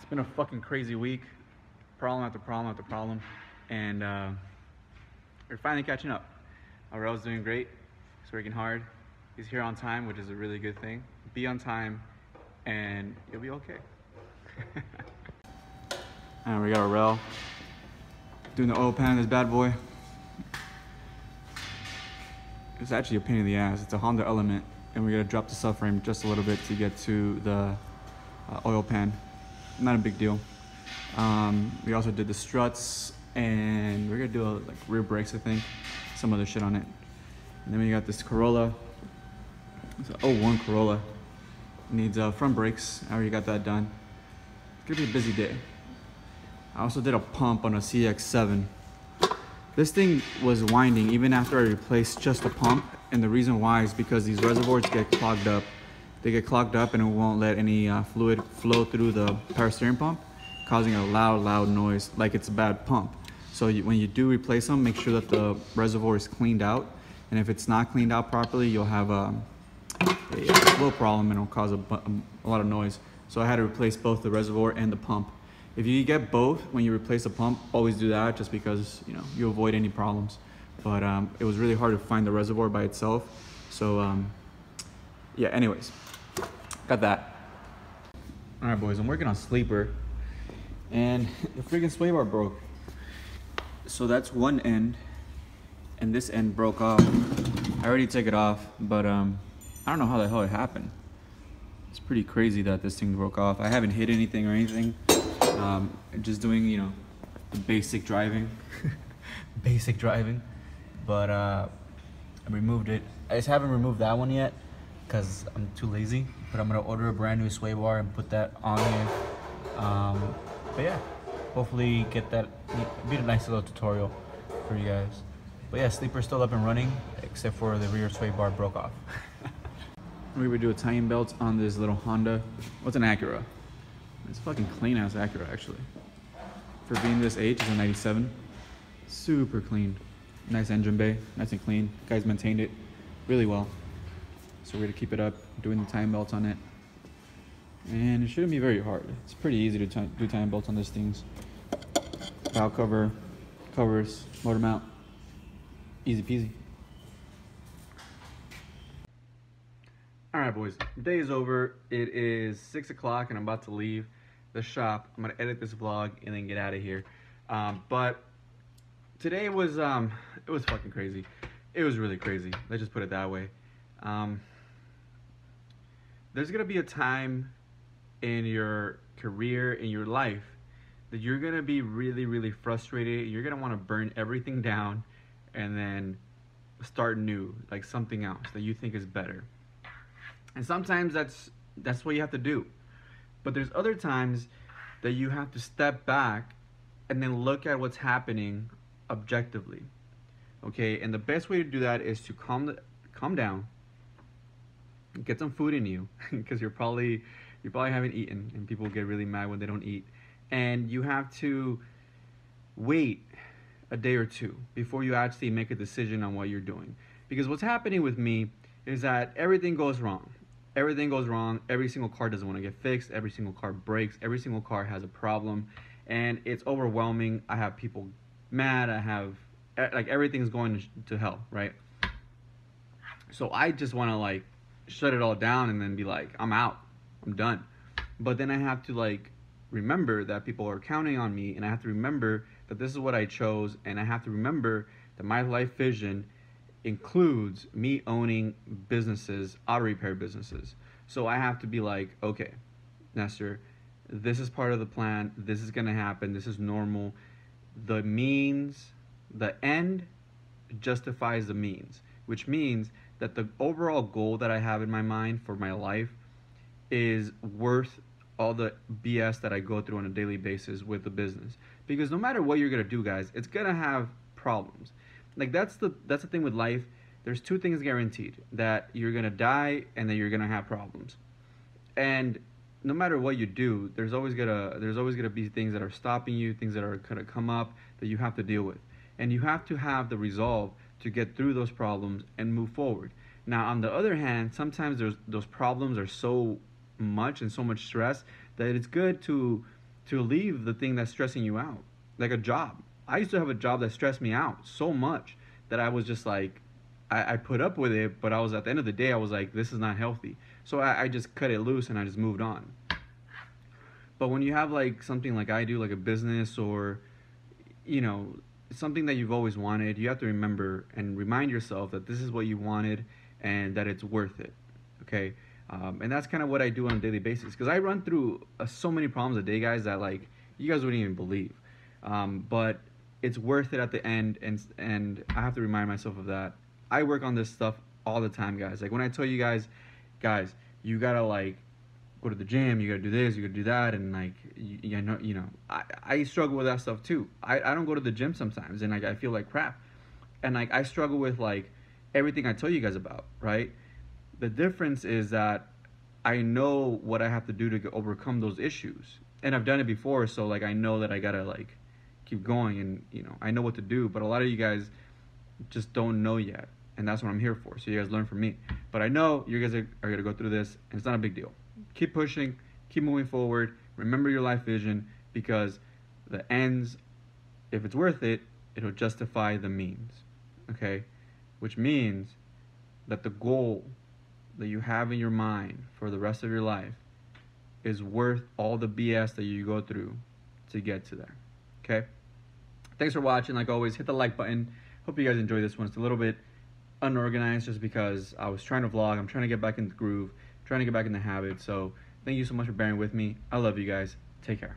been a fucking crazy week, problem after problem after problem, and we're finally catching up. Aurel's doing great. He's working hard. He's here on time, which is a really good thing. Be on time, and you'll be okay. And we got Aurel doing the oil pan in this bad boy. It's actually a pain in the ass. It's a Honda Element, and we gotta drop the subframe just a little bit to get to the oil pan. Not a big deal. We also did the struts, and we're gonna do like rear brakes, I think, some other shit on it. And then we got this Corolla. It's an 01 Corolla. Needs front brakes. I already got that done. It's gonna be a busy day. I also did a pump on a CX-7. This thing was winding even after I replaced just the pump, and the reason why is because these reservoirs get clogged up. They get clogged up and it won't let any fluid flow through the power steering pump, causing a loud noise like it's a bad pump. So when you do replace them, make sure that the reservoir is cleaned out, and if it's not cleaned out properly, you'll have a flow problem and it'll cause a lot of noise. So I had to replace both the reservoir and the pump. If you get both when you replace a pump, always do that, just because you avoid any problems. But it was really hard to find the reservoir by itself. So yeah, anyways, got that. All right, boys, I'm working on sleeper, and the freaking sway bar broke. So that's one end, and this end broke off. I already took it off, but I don't know how the hell it happened. It's pretty crazy that this thing broke off. I haven't hit anything or anything. Just doing, the basic driving. Basic driving. But I removed it. I just haven't removed that one yet because I'm too lazy. But I'm gonna order a brand new sway bar and put that on here. But yeah, hopefully get that. Be a nice little tutorial for you guys. But yeah, sleeper's still up and running, except for the rear sway bar broke off. We would do a timing belt on this little Honda. What's an Acura? It's a fucking clean ass Acura, actually. For being this age, it's a 97. Super clean. Nice engine bay, nice and clean. Guys maintained it really well. So we're gonna keep it up, doing the timing belts on it. And it shouldn't be very hard. It's pretty easy to do timing belts on these things. Valve cover, covers, motor mount. Easy peasy. All right, boys, day is over. It is 6 o'clock and I'm about to leave the shop. I'm gonna edit this vlog and then get out of here. But today it was fucking crazy. It was really crazy. Let's just put it that way. There's gonna be a time in your career, in your life, that you're gonna be really frustrated. You're gonna wanna burn everything down and then start new, like something else that you think is better. And sometimes that's what you have to do. But there's other times that you have to step back and then look at what's happening objectively. Okay, and the best way to do that is to calm down, get some food in you, because you probably haven't eaten, and people get really mad when they don't eat. And you have to wait a day or two before you actually make a decision on what you're doing. Because what's happening with me is that everything goes wrong. Everything goes wrong. Every single car doesn't want to get fixed. Every single car breaks. Every single car has a problem. And it's overwhelming. I have people mad. I have, like, everything's going to hell, right? So I just want to, like, shut it all down and then be like, I'm out. I'm done. But then I have to, like, remember that people are counting on me, and I have to remember that this is what I chose, and I have to remember that my life vision includes me owning businesses, auto repair businesses. So I have to be like, okay, Nestor, this is part of the plan. This is gonna happen. This is normal. The means, the end justifies the means, which means that the overall goal that I have in my mind for my life is worth all the BS that I go through on a daily basis with the business. Because no matter what you're gonna do, guys, it's gonna have problems. Like, that's the thing with life. There's two things guaranteed: that you're gonna die and that you're gonna have problems. And no matter what you do, there's always gonna be things that are stopping you, things that are gonna come up that you have to deal with. And you have to have the resolve to get through those problems and move forward. Now, on the other hand, sometimes those problems are so much and so much stress that it's good to to leave the thing that's stressing you out, like a job. I used to have a job that stressed me out so much that I was just like, I put up with it, but I was, at the end of the day, I was like, this is not healthy. So I just cut it loose and I just moved on. But when you have like something like I do, like a business, or you know, something that you've always wanted, you have to remember and remind yourself that this is what you wanted and that it's worth it. Okay. And that's kind of what I do on a daily basis, because I run through so many problems a day, guys, that like you guys wouldn't even believe. But it's worth it at the end, and I have to remind myself of that. I work on this stuff all the time, guys. Like when I tell you guys, you gotta like go to the gym, you gotta do this, you gotta do that, and like I struggle with that stuff too. I don't go to the gym sometimes, and like I feel like crap, and like I struggle with like everything I tell you guys about, right? The difference is that I know what I have to do to overcome those issues, and I've done it before, so like I know that I gotta like keep going, and I know what to do. But a lot of you guys just don't know yet, and that's what I'm here for. So you guys learn from me. But I know you guys are gonna go through this, and it's not a big deal. Keep pushing, keep moving forward. Remember your life vision, because the ends, if it's worth it, it'll justify the means. Okay, which means that the goal that you have in your mind for the rest of your life is worth all the BS that you go through to get to there. Okay? Thanks for watching. Like always, hit the like button. Hope you guys enjoy this one. It's a little bit unorganized just because I was trying to vlog. I'm trying to get back in the groove, trying to get back in the habit. So thank you so much for bearing with me. I love you guys. Take care.